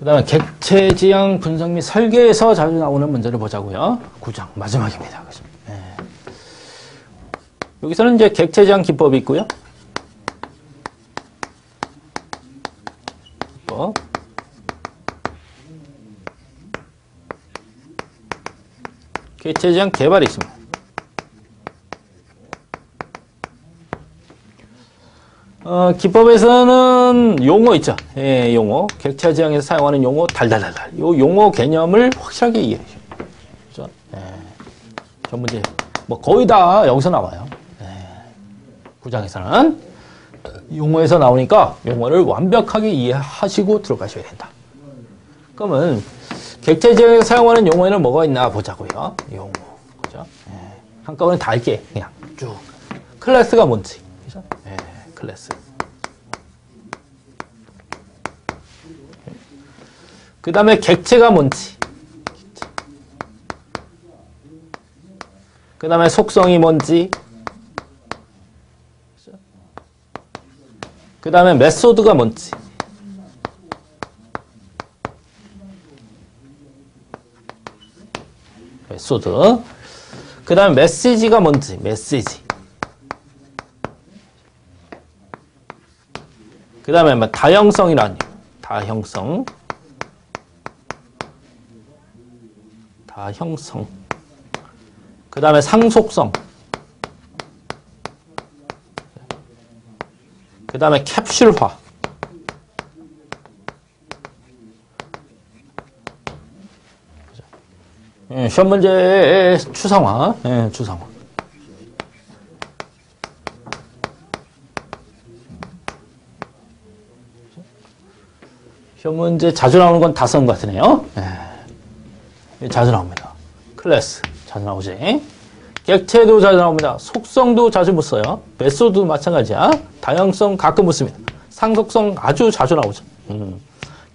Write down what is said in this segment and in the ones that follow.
다음에 객체 지형 분석 및 설계에서 자주 나오는 문제를 보자고요. 9장 마지막입니다. 네. 여기서는 이제 객체 지형 기법이 있고요. 기법. 객체 지형 개발이 있습니다. 기법에서는 용어 있죠. 예, 용어. 객체 지형에서 사용하는 용어, 달달달달. 요 용어 개념을 확실하게 이해해 주죠. 그죠? 예. 전 문제, 뭐 거의 다 여기서 나와요. 예. 9장에서는. 용어에서 나오니까 용어를 완벽하게 이해하시고 들어가셔야 된다. 그러면, 객체 지형에서 사용하는 용어에는 뭐가 있나 보자고요. 용어. 그죠? 예. 한꺼번에 다 읽게. 그냥 쭉. 클래스가 뭔지. 그죠? 예. 클래스. 그 다음에 객체가 뭔지. 그 다음에 속성이 뭔지. 그 다음에 메소드가 뭔지. 메소드. 그 다음에 메시지가 뭔지. 메시지. 그 다음에 뭐 다형성이라니. 다형성. 다형성. 그 다음에 상속성. 그 다음에 캡슐화. 시험 문제의 추상화. 예, 추상화. 시험 문제 자주 나오는 건 다 쓴 것 같으네요. 예. 자주 나옵니다. 클래스 자주 나오지. 객체도 자주 나옵니다. 속성도 자주 못 써요. 메소드도 마찬가지야. 다양성 가끔 못 씁니다. 상속성 아주 자주 나오죠.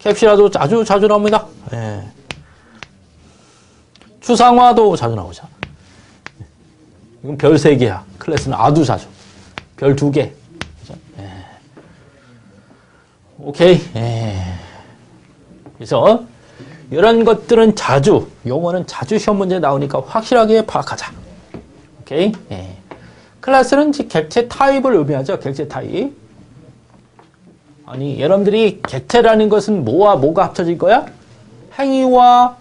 캡슐화도 아주 자주 나옵니다. 예. 추상화도 자주 나오죠. 이건 별 3개야. 클래스는 아주 자주. 별 2개. 그죠? 예. 오케이. 예. 그래서 이런 것들은 자주, 용어는 자주 시험 문제에 나오니까 확실하게 파악하자. 오케이? 예. 클래스는 객체 타입을 의미하죠. 객체 타입. 아니, 여러분들이 객체라는 것은 뭐와 뭐가 합쳐진 거야? 행위와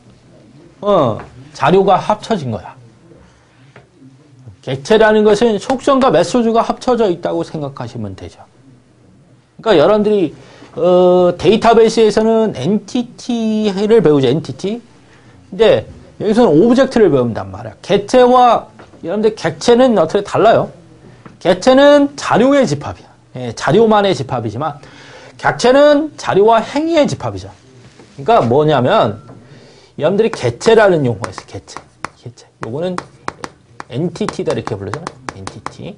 자료가 합쳐진 거야. 객체라는 것은 속성과 메소드가 합쳐져 있다고 생각하시면 되죠. 그러니까 여러분들이 데이터베이스에서는 엔티티를 배우죠. 엔티티. 근데 여기서는 오브젝트를 배운단 말이야. 객체와 여러분들 객체는 어떻게 달라요? 객체는 자료의 집합이야. 예, 자료만의 집합이지만 객체는 자료와 행위의 집합이죠. 그러니까 뭐냐면 여러분들이 객체라는 용어가 있어요. 객체. 요거는 엔티티다 이렇게 부르잖아요. 엔티티.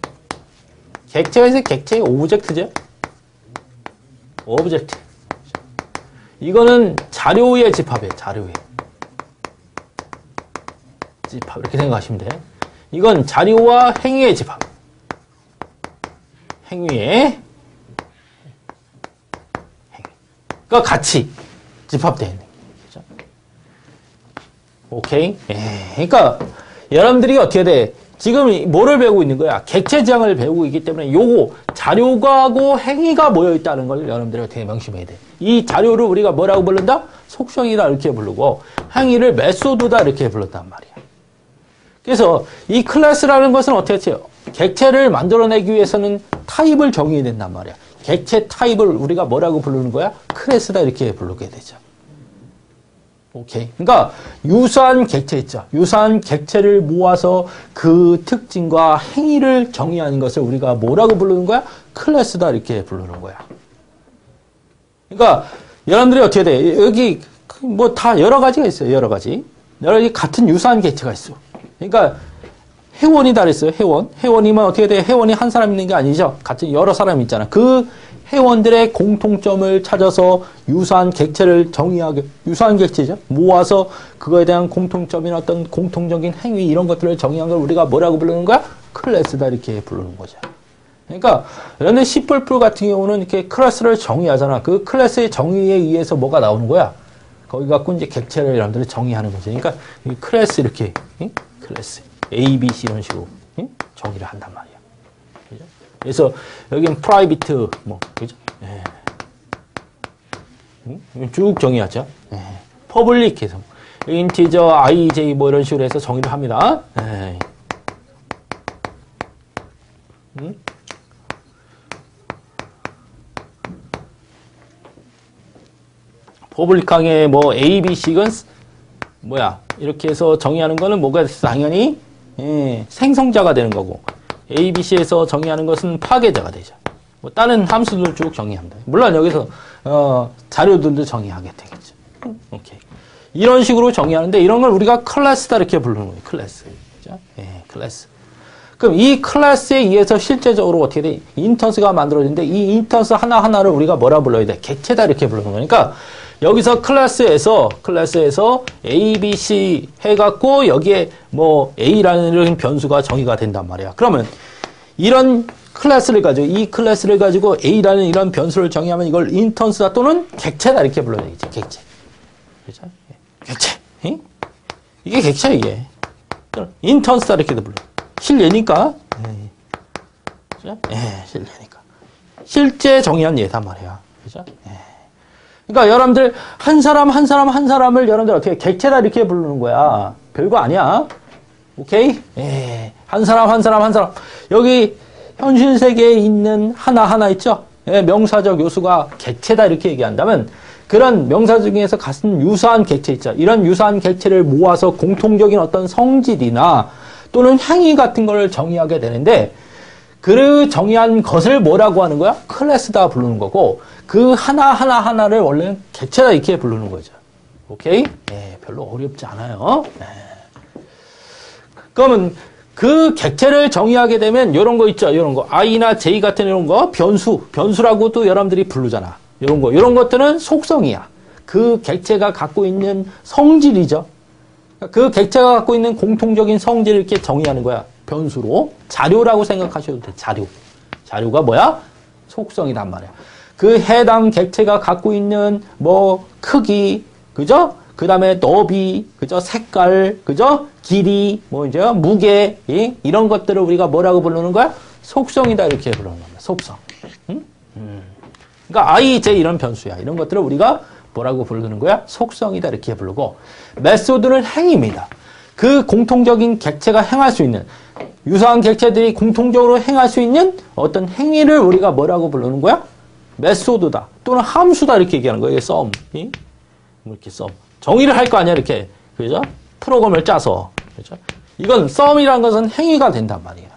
객체가 있어요. 객체의 오브젝트죠. 오브젝트. 이거는 자료의 집합이에요. 자료의 집합. 이렇게 생각하시면 돼요. 이건 자료와 행위의 집합. 행위의 그러니까 같이 집합되어 있는 거죠. 오케이? 예. 그러니까 여러분들이 어떻게 돼? 지금 뭐를 배우고 있는 거야? 객체 지형을 배우고 있기 때문에 요거 자료하고 행위가 모여 있다는 걸 여러분들이 어떻게 명심해야 돼. 이 자료를 우리가 뭐라고 부른다? 속성이다 이렇게 부르고 행위를 메소드다 이렇게 부른단 말이야. 그래서 이 클래스라는 것은 어떻게 해요? 객체를 만들어내기 위해서는 타입을 정의해야 된단 말이야. 객체 타입을 우리가 뭐라고 부르는 거야? 클래스다 이렇게 부르게 되죠. 오케이. 그러니까 유사한 객체 있죠. 유사한 객체를 모아서 그 특징과 행위를 정의하는 것을 우리가 뭐라고 부르는 거야? 클래스다 이렇게 부르는 거야. 그러니까 여러분들이 어떻게 돼? 여기 뭐 다 여러 가지가 있어요. 여러 가지 같은 유사한 객체가 있어. 그러니까 회원이다 그랬어요. 회원이면 어떻게 돼? 회원이 한 사람 있는 게 아니죠. 같은 여러 사람 있잖아. 그 회원들의 공통점을 찾아서 유사한 객체를 정의하게, 유사한 객체죠. 모아서 그거에 대한 공통점이나 어떤 공통적인 행위 이런 것들을 정의한 걸 우리가 뭐라고 부르는 거야? 클래스다 이렇게 부르는 거죠. 그러니까 여러분들 C++ 같은 경우는 이렇게 클래스를 정의하잖아. 그 클래스의 정의에 의해서 뭐가 나오는 거야? 거기 갖고 이제 객체를 여러분들이 정의하는 거죠. 그러니까 이 클래스 이렇게 클래스 A, B, C 이런 식으로 정의를 한단 말이야. 그죠? 그래서 여기는 프라이빗 뭐 그죠? 예. 쭉 정의하죠. 예. 퍼블릭해서 인티저, IJ 뭐 이런 식으로 해서 정의를 합니다. 예. 퍼블릭하게 뭐 A, B, C건 뭐야 이렇게 해서 정의하는 거는 뭐가 됐어? 당연히 생성자가 되는 거고 A, B, C에서 정의하는 것은 파괴자가 되죠. 뭐 다른 함수들 쭉 정의합니다. 물론 여기서 자료들도 정의하게 되겠죠. 오케이. 이런 식으로 정의하는데 이런 걸 우리가 클래스다 이렇게 부르는 거예요. 클래스. 그죠? 예, 클래스. 그럼 이 클래스에 의해서 실제적으로 어떻게 돼? 인턴스가 만들어지는데 이 인턴스 하나하나를 우리가 뭐라 불러야 돼? 객체다 이렇게 부르는 거니까 여기서 클래스에서 A, B, C 해갖고 여기에 뭐 A라는 이런 변수가 정의가 된단 말이야. 그러면 이런 클래스를 가지고 이 클래스를 가지고 A라는 이런 변수를 정의하면 이걸 인턴스다 또는 객체다 이렇게 불러야 되겠지. 객체. 그렇죠? 객체. 응? 이게 객체야 이게. 인턴스다 이렇게도 불러. 실례니까. 그죠? 예, 실례니까. 실제 정의한 예단 말이야. 그죠? 예. 그러니까 여러분들 한 사람을 여러분들 어떻게 객체다 이렇게 부르는 거야. 별거 아니야. 오케이? 예. 한 사람. 여기 현실 세계에 있는 하나하나 있죠? 예, 명사적 요소가 객체다 이렇게 얘기한다면 그런 명사 중에서 같은 유사한 객체 있죠. 이런 유사한 객체를 모아서 공통적인 어떤 성질이나 또는 행위 같은 걸 정의하게 되는데 그 정의한 것을 뭐라고 하는 거야? 클래스다 부르는 거고 그 하나를 원래는 객체다 이렇게 부르는 거죠. 오케이? 예, 별로 어렵지 않아요. 예. 그러면 그 객체를 정의하게 되면 이런 거 있죠. 이런 거. I나 J 같은 이런 거 변수라고도 여러분들이 부르잖아. 이런 것들은 속성이야. 그 객체가 갖고 있는 성질이죠. 그 객체가 갖고 있는 공통적인 성질을 이렇게 정의하는 거야. 변수로. 자료라고 생각하셔도 돼. 자료가 뭐야? 속성이란 말이야. 그 해당 객체가 갖고 있는 뭐 크기, 그죠? 그 다음에 너비, 그죠? 색깔, 그죠? 길이, 뭐 이제 무게, 이런 것들을 우리가 뭐라고 부르는 거야? 속성이다 이렇게 부르는 겁니다. 속성. 그러니까 I, J 이런 변수야. 이런 것들을 우리가 뭐라고 부르는 거야? 속성이다 이렇게 부르고 메소드는 행위입니다. 그 공통적인 객체가 행할 수 있는 유사한 객체들이 공통적으로 행할 수 있는 어떤 행위를 우리가 뭐라고 부르는 거야? 메소드다 또는 함수다 이렇게 얘기하는 거예요. 썸. 이렇게 썸. 정의를 할 거 아니야 이렇게. 그죠? 프로그램을 짜서. 그죠? 이건 썸이라는 것은 행위가 된단 말이야.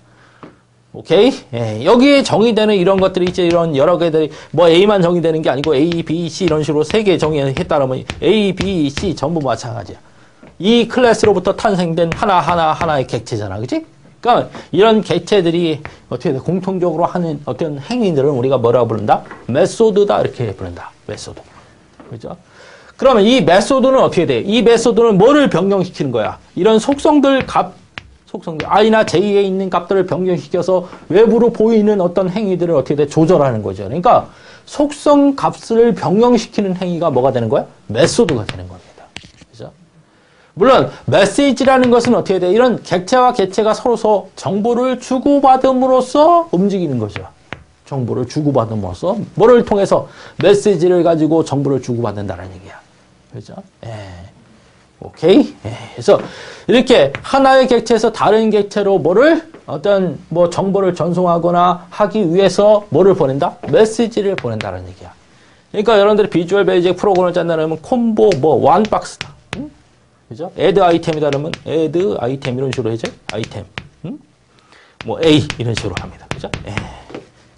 오케이? 예, 여기에 정의되는 이런 것들이 이제 이런 여러 개들이 뭐 A만 정의되는 게 아니고 A, B, C 이런 식으로 세 개 정의했다라면 A, B, C 전부 마찬가지야. 이 클래스로부터 탄생된 하나의 객체잖아. 그치? 그러니까 이런 객체들이 어떻게 돼? 공통적으로 하는 어떤 행위들은 우리가 뭐라고 부른다? 메소드다 이렇게 부른다. 메소드. 그죠? 그러면 이 메소드는 어떻게 돼? 이 메소드는 뭐를 변경시키는 거야? 이런 속성들 I나 J에 있는 값들을 변경시켜서 외부로 보이는 어떤 행위들을 어떻게 돼? 조절하는 거죠. 그러니까 속성 값을 변경시키는 행위가 뭐가 되는 거야? 메소드가 되는 겁니다. 그죠? 물론 메시지라는 것은 어떻게 돼? 이런 객체와 객체가 서로 정보를 주고받음으로써 움직이는 거죠. 정보를 주고받음으로써 뭐를 통해서 메시지를 가지고 정보를 주고받는다는 얘기야. 그죠? 예. 오케이? 예. 그래서 이렇게 하나의 객체에서 다른 객체로 어떤 정보를 전송하거나 하기 위해서 뭐를 보낸다? 메시지를 보낸다는 얘기야. 그러니까 여러분들이 비주얼 베이직 프로그램을 짠다면 콤보 원박스다. 응? 그죠? add 아이템이다 그러면 add 아이템 이런 식으로 해죠. 아이템. 응? 뭐 A 이런 식으로 합니다. 그죠? 예.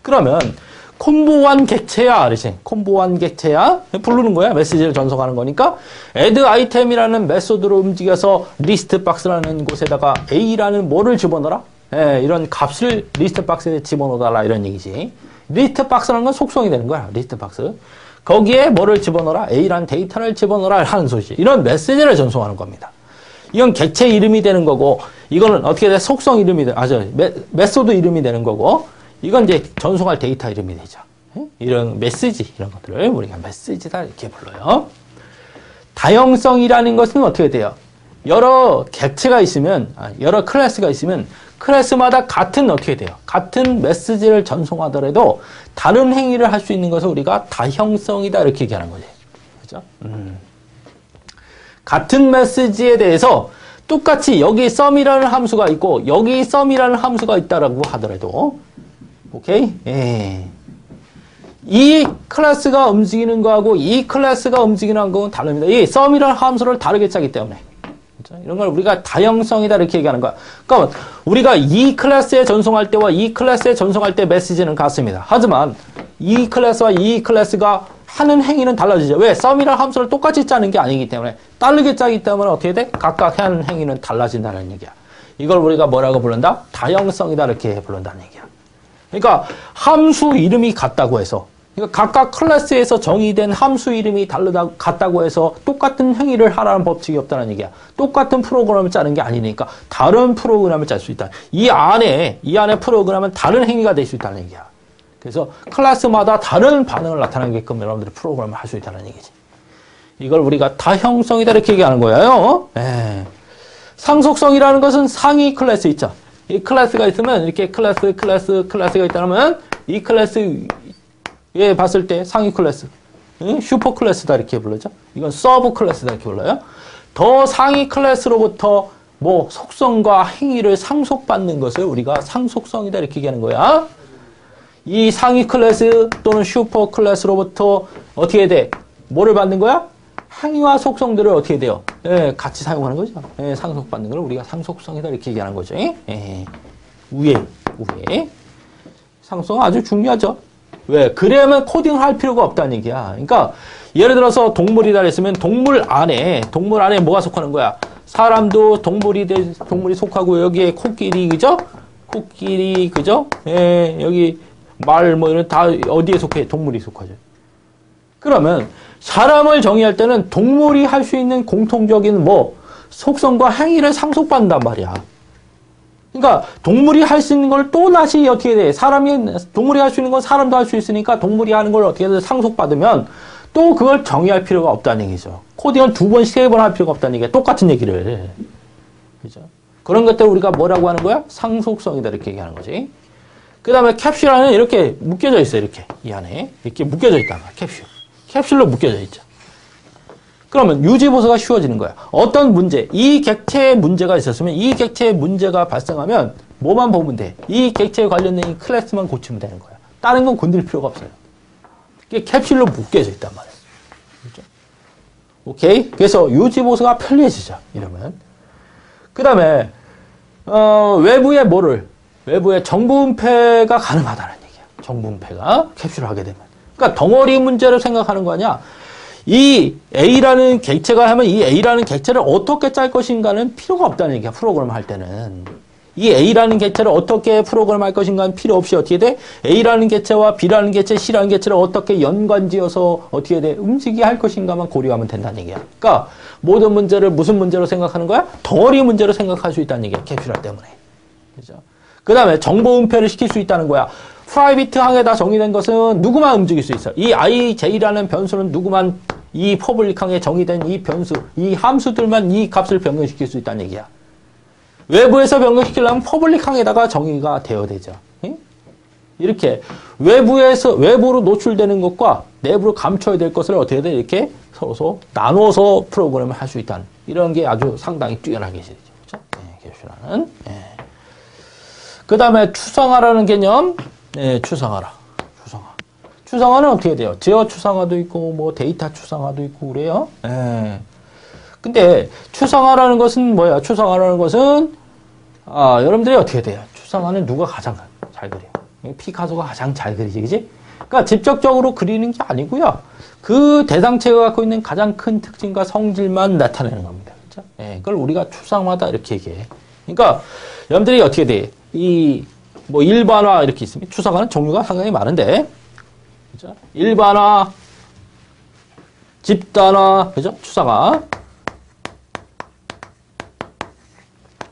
그러면 콤보한 객체야. 그러지? 콤보한 객체야. 부르는 거야. 메시지를 전송하는 거니까 add 아이템이라는 메소드로 움직여서 리스트 박스라는 곳에다가 A라는 뭐를 집어넣어라? 예, 이런 값을 리스트 박스에 집어넣어달라 이런 얘기지. 리스트 박스라는 건 속성이 되는 거야. 리스트 박스. 거기에 뭐를 집어넣어라? A라는 데이터를 집어넣어라 하는 소식. 이런 메시지를 전송하는 겁니다. 이건 객체 이름이 되는 거고 이거는 어떻게 돼? 속성 이름이 돼. 메소드 이름이 되는 거고 이건 이제 전송할 데이터 이름이 되죠. 이런 메시지 이런 것들을 우리가 메시지다 이렇게 불러요. 다형성이라는 것은 어떻게 돼요? 여러 객체가 있으면, 여러 클래스가 있으면 클래스마다 같은 어떻게 돼요? 같은 메시지를 전송하더라도 다른 행위를 할 수 있는 것을 우리가 다형성이다 이렇게 얘기하는 거지. 그죠? 같은 메시지에 대해서 똑같이 여기 sum이라는 함수가 있고 여기 sum이라는 함수가 있다라고 하더라도 오케이? 예. 이 클래스가 움직이는 거하고 이 클래스가 움직이는 거는 다릅니다. 이 sum이라는 함수를 다르게 짜기 때문에. 그렇죠? 이런 걸 우리가 다형성이다 이렇게 얘기하는 거야. 그러니까 우리가 이 클래스에 전송할 때와 이 클래스에 전송할 때 메시지는 같습니다. 하지만 이 클래스와 이 클래스가 하는 행위는 달라지죠. 왜? sum이라는 함수를 똑같이 짜는 게 아니기 때문에 다르게 짜기 때문에 어떻게 돼? 각각 하는 행위는 달라진다는 얘기야. 이걸 우리가 뭐라고 부른다? 다형성이다 이렇게 부른다는 얘기야. 그러니까 함수 이름이 같다고 해서 그러니까 각각 클래스에서 정의된 함수 이름이 같다고 해서 똑같은 행위를 하라는 법칙이 없다는 얘기야. 똑같은 프로그램을 짜는 게 아니니까 다른 프로그램을 짤 수 있다. 이 안에 프로그램은 다른 행위가 될 수 있다는 얘기야. 그래서 클래스마다 다른 반응을 나타내게끔 여러분들이 프로그램을 할 수 있다는 얘기지. 이걸 우리가 다형성이다 이렇게 얘기하는 거예요. 예. 상속성이라는 것은 상위 클래스 있죠. 이 클래스가 있으면 이렇게 클래스가 있다면 이 클래스에 봤을 때 상위 클래스, 슈퍼 클래스다 이렇게 불러죠. 이건 서브 클래스다 이렇게 불러요. 더 상위 클래스로부터 뭐 속성과 행위를 상속받는 것을 우리가 상속성이다 이렇게 얘기하는 거야. 이 상위 클래스 또는 슈퍼 클래스로부터 어떻게 돼? 뭐를 받는 거야? 행위와 속성들을 어떻게 돼요? 예, 같이 사용하는 거죠. 예, 상속받는 걸 우리가 상속성이다 이렇게 얘기하는 거죠. 예, 위에. 상속은 아주 중요하죠. 왜? 그래야만 코딩을 할 필요가 없다는 얘기야. 그러니까 예를 들어서 동물이다 그랬으면 동물 안에 뭐가 속하는 거야? 사람도 동물이 속하고 여기에 코끼리 그죠? 코끼리 그죠? 예, 여기 말 뭐 이런 다 어디에 속해? 동물이 속하죠. 그러면 사람을 정의할 때는 동물이 할 수 있는 공통적인 뭐 속성과 행위를 상속받는단 말이야. 그러니까 동물이 할 수 있는 걸 또 다시 어떻게 돼? 동물이 할 수 있는 건 사람도 할 수 있으니까 동물이 하는 걸 어떻게 돼? 상속받으면 또 그걸 정의할 필요가 없다는 얘기죠. 코딩을 2번, 3번 할 필요가 없다는 얘기야. 똑같은 얘기를. 그죠? 그런 것들을 우리가 뭐라고 하는 거야? 상속성이다 이렇게 얘기하는 거지. 그 다음에 캡슐 안에 이렇게 묶여져 있어요. 이렇게. 이 안에. 이렇게 묶여져 있단 말이야. 캡슐로 묶여져 있죠. 그러면 유지보수가 쉬워지는 거야. 어떤 문제, 이 객체에 문제가 있었으면 이 객체에 문제가 발생하면 뭐만 보면 돼? 이 객체에 관련된 이 클래스만 고치면 되는 거야. 다른 건 건드릴 필요가 없어요. 이게 캡슐로 묶여져 있단 말이야. 그렇죠? 오케이? 그래서 유지보수가 편리해지죠. 이러면. 그 다음에 외부에 정보분패가 가능하다는 얘기야. 정보분패가 캡슐을 하게 되면. 그러니까 덩어리 문제를 생각하는 거 아니야. 이 A라는 객체가 하면 이 A라는 객체를 어떻게 짤 것인가는 필요가 없다는 얘기야. 프로그램을 할 때는. 이 A라는 객체를 어떻게 프로그램 할 것인가는 필요 없이 어떻게 돼? A라는 객체와 B라는 객체, C라는 객체를 어떻게 연관지어서 어떻게 돼? 움직이게 할 것인가만 고려하면 된다는 얘기야. 그러니까 모든 문제를 무슨 문제로 생각하는 거야? 덩어리 문제로 생각할 수 있다는 얘기야. 캡슐화 때문에. 그죠? 그 다음에 정보 은폐를 시킬 수 있다는 거야. 프라이빗 항에다 정의된 것은 누구만 움직일 수 있어. 이 ij라는 변수는 누구만 이 퍼블릭 항에 정의된 이 변수, 이 함수들만 이 값을 변경시킬 수 있다는 얘기야. 외부에서 변경시키려면 퍼블릭 항에다가 정의가 되어야 되죠. 이렇게 외부로 노출되는 것과 내부로 감춰야 될 것을 어떻게 돼? 이렇게 서로 나눠서 프로그램을 할 수 있다는 이런 게 아주 상당히 뛰어난 것이죠. 그렇죠? 캡슐화는. 그 다음에 추상화라는 개념. 추상화라. 추상화는 어떻게 돼요? 제어 추상화도 있고, 뭐, 데이터 추상화도 있고, 그래요? 근데, 추상화라는 것은 뭐야? 추상화라는 것은, 여러분들이 어떻게 돼요? 추상화는 누가 가장 잘 그려? 피카소가 가장 잘 그리지, 그지? 그러니까 직접적으로 그리는 게 아니고요. 그 대상체가 갖고 있는 가장 큰 특징과 성질만 나타내는 겁니다. 그죠? 그걸 우리가 추상화다, 이렇게 얘기해. 그러니까, 여러분들이 어떻게 돼? 뭐 일반화 이렇게 있으면 추상화는 종류가 상당히 많은데, 그죠? 일반화, 집단화, 그죠? 추상화.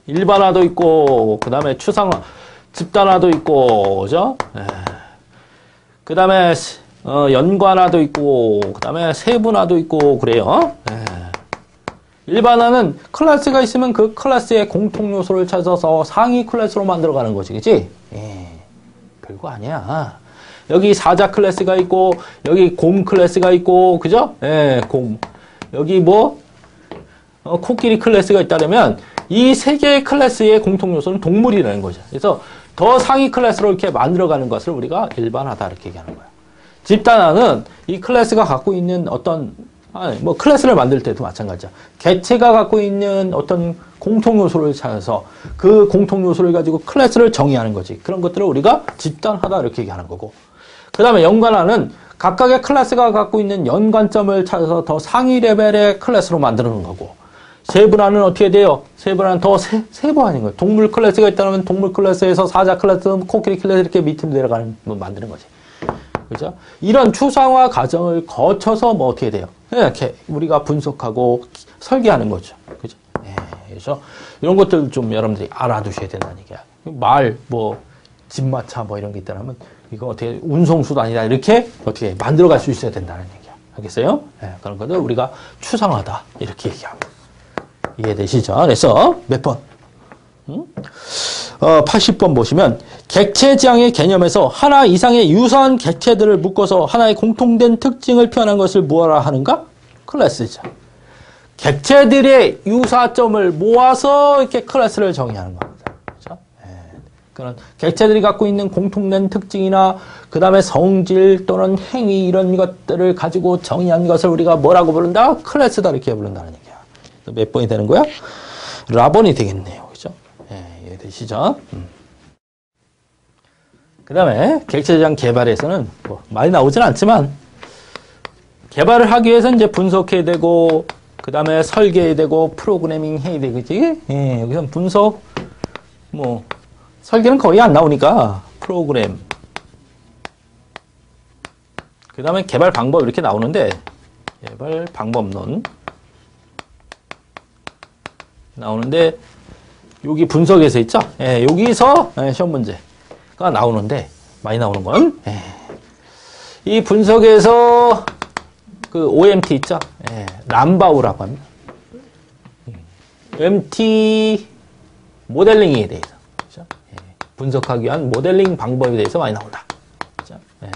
일반화도 있고, 그 다음에 추상화, 집단화도 있고, 그죠? 그 다음에 연관화도 있고, 그 다음에 세분화도 있고, 그래요. 일반화는 클래스가 있으면 그 클래스의 공통 요소를 찾아서 상위 클래스로 만들어가는 거지, 그치? 예, 별거 아니야. 여기 사자 클래스가 있고, 여기 곰 클래스가 있고, 그죠? 예, 곰. 여기 뭐, 코끼리 클래스가 있다면, 이 세 개의 클래스의 공통 요소는 동물이라는 거죠. 그래서 더 상위 클래스로 이렇게 만들어가는 것을 우리가 일반화다, 이렇게 얘기하는 거야. 집단화는 이 클래스가 갖고 있는 어떤, 뭐 클래스를 만들 때도 마찬가지야. 객체가 갖고 있는 어떤 공통 요소를 찾아서 그 공통 요소를 가지고 클래스를 정의하는 거지. 그런 것들을 우리가 집단화다, 이렇게 얘기하는 거고. 그 다음에 연관화는 각각의 클래스가 갖고 있는 연관점을 찾아서 더 상위 레벨의 클래스로 만드는 거고. 세분화는 어떻게 돼요? 세분화는 더 세부화하는 거예요. 동물 클래스가 있다면 동물 클래스에서 사자 클래스, 코끼리 클래스 이렇게 밑으로 내려가는, 만드는 거지. 그죠? 이런 추상화 과정을 거쳐서 뭐 어떻게 돼요? 이렇게 우리가 분석하고 설계하는 거죠. 그죠? 예, 그래서 이런 것들 좀 여러분들이 알아두셔야 된다는 얘기야. 말, 뭐, 집마차 뭐 이런 게 있다면 이거 어떻게 운송수단이다. 이렇게 어떻게 만들어갈 수 있어야 된다는 얘기야. 알겠어요? 예, 그런 것들 우리가 추상화다. 이렇게 얘기합니다. 이해되시죠? 그래서 몇 번? 80번 보시면 객체지향의 개념에서 하나 이상의 유사한 객체들을 묶어서 하나의 공통된 특징을 표현한 것을 뭐라 하는가? 클래스죠. 객체들의 유사점을 모아서 이렇게 클래스를 정의하는 겁니다. 그렇죠? 그런 객체들이 갖고 있는 공통된 특징이나 그 다음에 성질 또는 행위 이런 것들을 가지고 정의한 것을 우리가 뭐라고 부른다? 클래스다 이렇게 부른다는 얘기야. 몇 번이 되는 거야? 라번이 되겠네요. 그죠? 예, 이해되시죠? 그 다음에 객체지향 개발에서는 뭐 많이 나오진 않지만 개발을 하기 위해서 이제 분석해야 되고 그 다음에 설계해야 되고 프로그래밍 해야 되겠지? 예, 여기서 분석 뭐 설계는 거의 안 나오니까 프로그램 그 다음에 개발 방법 이렇게 나오는데 개발 방법론 나오는데 여기 분석에서 있죠? 예, 여기서 시험 문제가 나오는데 많이 나오는 건 이 분석에서 그 OMT 있죠? 예, 람바우라고 합니다. MT 모델링에 대해서 그렇죠? 예, 분석하기 위한 모델링 방법에 대해서 많이 나온다. 그렇죠? 예.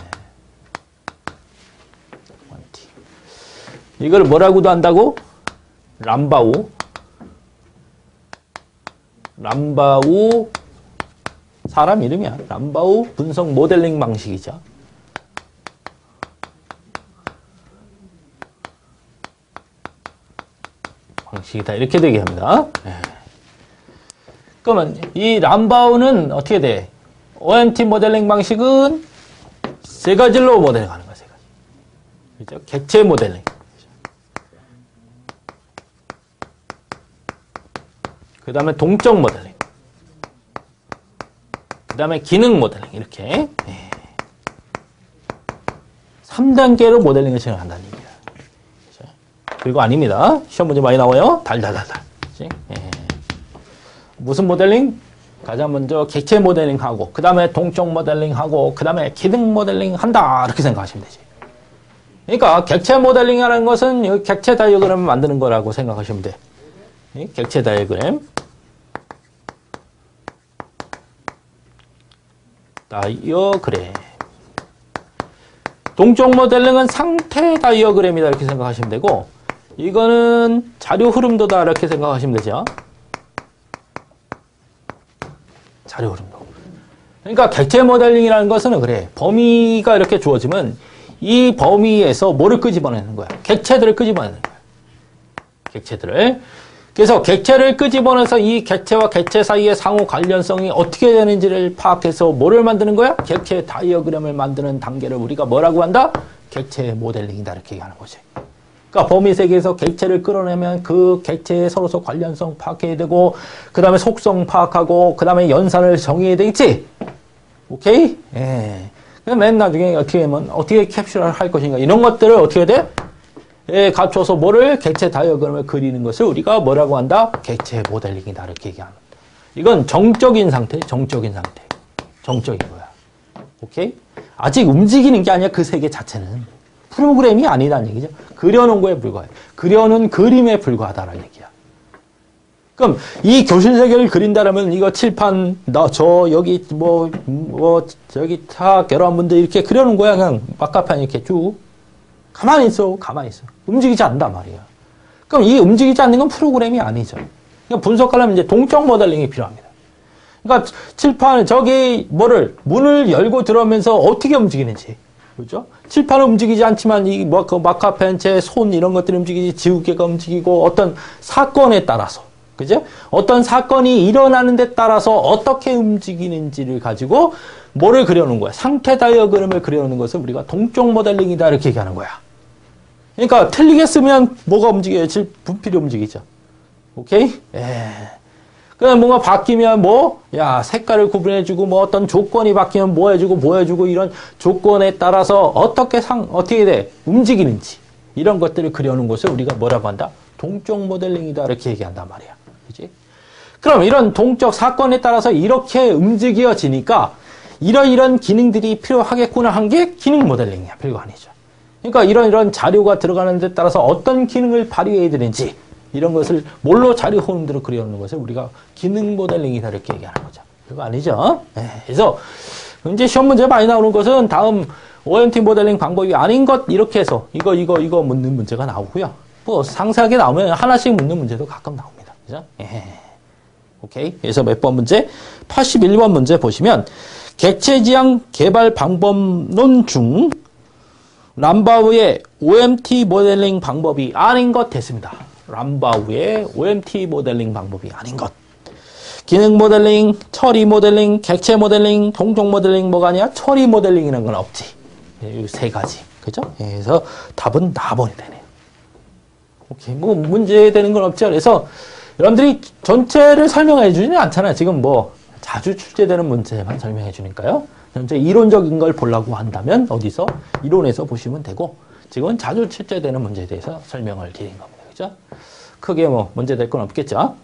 MT. 이걸 뭐라고도 한다고? 람바우 사람 이름이야. 람바우 분석 모델링 방식이죠. 방식이다. 이렇게 되게 합니다. 네. 그러면 이 람바우는 어떻게 돼? OMT 모델링 방식은 세 가지로 모델링하는 거야. 세 가지. 그죠? 객체 모델링. 그 다음에 동적 모델링. 그 다음에 기능 모델링. 이렇게. 3단계로 모델링을 진행한다는 얘기야. 그리고 아닙니다. 시험 문제 많이 나와요. 달달달달. 무슨 모델링? 가장 먼저 객체 모델링하고, 그 다음에 동적 모델링하고, 그 다음에 기능 모델링 한다. 이렇게 생각하시면 되지. 그러니까 객체 모델링이라는 것은 객체 다이어그램을 만드는 거라고 생각하시면 돼. 객체 다이어그램. 동적 모델링은 상태 다이어그램이다 이렇게 생각하시면 되고 이거는 자료 흐름도다 이렇게 생각하시면 되죠. 자료 흐름도. 그러니까 객체 모델링이라는 것은 그래. 범위가 이렇게 주어지면 이 범위에서 뭐를 끄집어내는 거야? 객체들을 끄집어내는 거야. 객체들을. 그래서 객체를 끄집어내서 이 객체와 객체 사이의 상호 관련성이 어떻게 되는지를 파악해서 뭐를 만드는 거야? 객체 다이어그램을 만드는 단계를 우리가 뭐라고 한다? 객체 모델링이다 이렇게 얘기하는 거지. 그러니까 범위 세계에서 객체를 끌어내면 그 객체의 서로서 관련성 파악해야 되고 그 다음에 속성 파악하고 그 다음에 연산을 정의해야 되겠지? 오케이? 예. 그럼 맨 나중에 어떻게 하면 어떻게 캡슐을 할 것인가 이런 것들을 어떻게 돼? 에 갖춰서 뭐를 객체 다이어그램을 그리는 것을 우리가 뭐라고 한다? 객체 모델링이다 이렇게 얘기하는. 이건 정적인 상태, 정적인 상태, 정적인 거야. 오케이? 아직 움직이는 게 아니야 그 세계 자체는. 프로그램이 아니다는 얘기죠. 그려놓은 거에 불과해. 그려놓은 그림에 불과하다는 얘기야. 그럼 이 교실 세계를 그린다라면 이거 칠판, 여기 저기 다 결합문들 이렇게 그려놓은 거야. 그냥 막가판 이렇게 쭉. 가만히 있어. 움직이지 않는단 말이야. 그럼 이 움직이지 않는 건 프로그램이 아니죠. 그러니까 분석하려면 이제 동적 모델링이 필요합니다. 그러니까 칠판, 문을 열고 들어오면서 어떻게 움직이는지. 그죠? 칠판은 움직이지 않지만 그 마카펜체 손 이런 것들이 움직이지, 지우개가 움직이고 어떤 사건에 따라서. 그죠? 어떤 사건이 일어나는 데 따라서 어떻게 움직이는지를 가지고 뭐를 그려놓은 거야. 상태 다이어그램을 그려놓는 것을 우리가 동적 모델링이다 이렇게 얘기하는 거야. 그러니까 틀리게 쓰면 뭐가 움직여요? 분필이 움직이죠. 오케이? 그냥 뭔가 바뀌면 색깔을 구분해주고 어떤 조건이 바뀌면 뭐 해주고 이런 조건에 따라서 어떻게 돼? 움직이는지 이런 것들을 그려놓은 것을 우리가 뭐라고 한다? 동적 모델링이다 이렇게 얘기한단 말이야. 그지? 그럼 이런 동적 사건에 따라서 이렇게 움직여지니까 이런 기능들이 필요하겠구나 한 게 기능 모델링이야. 별거 아니죠. 그러니까 이런 자료가 들어가는 데 따라서 어떤 기능을 발휘해야 되는지 이런 것을 뭘로 자료 흐름대로 그려놓는 것을 우리가 기능 모델링이다 이렇게 얘기하는 거죠. 별거 아니죠. 그래서 이제 시험 문제 많이 나오는 것은 다음 OMT 모델링 방법이 아닌 것 이렇게 해서 이거 묻는 문제가 나오고요. 상세하게 나오면 하나씩 묻는 문제도 가끔 나옵니다. 그죠? 오케이. 그래서 몇 번 문제? 81번 문제 보시면 객체지향 개발 방법론 중 람바우의 OMT 모델링 방법이 아닌 것 됐습니다. 람바우의 OMT 모델링 방법이 아닌 것. 기능 모델링, 처리 모델링, 객체 모델링, 동적 모델링 뭐가 아니야? 처리 모델링이라는 건 없지. 이 세 가지. 그죠? 그래서 답은 나번이 되네요. 오케이. 문제 되는 건 없죠. 그래서 여러분들이 전체를 설명해 주지는 않잖아요. 지금 자주 출제되는 문제만 설명해 주니까요. 전체 이론적인 걸 보려고 한다면 어디서? 이론에서 보시면 되고 지금은 자주 출제되는 문제에 대해서 설명을 드린 겁니다. 그죠? 크게 문제 될 건 없겠죠?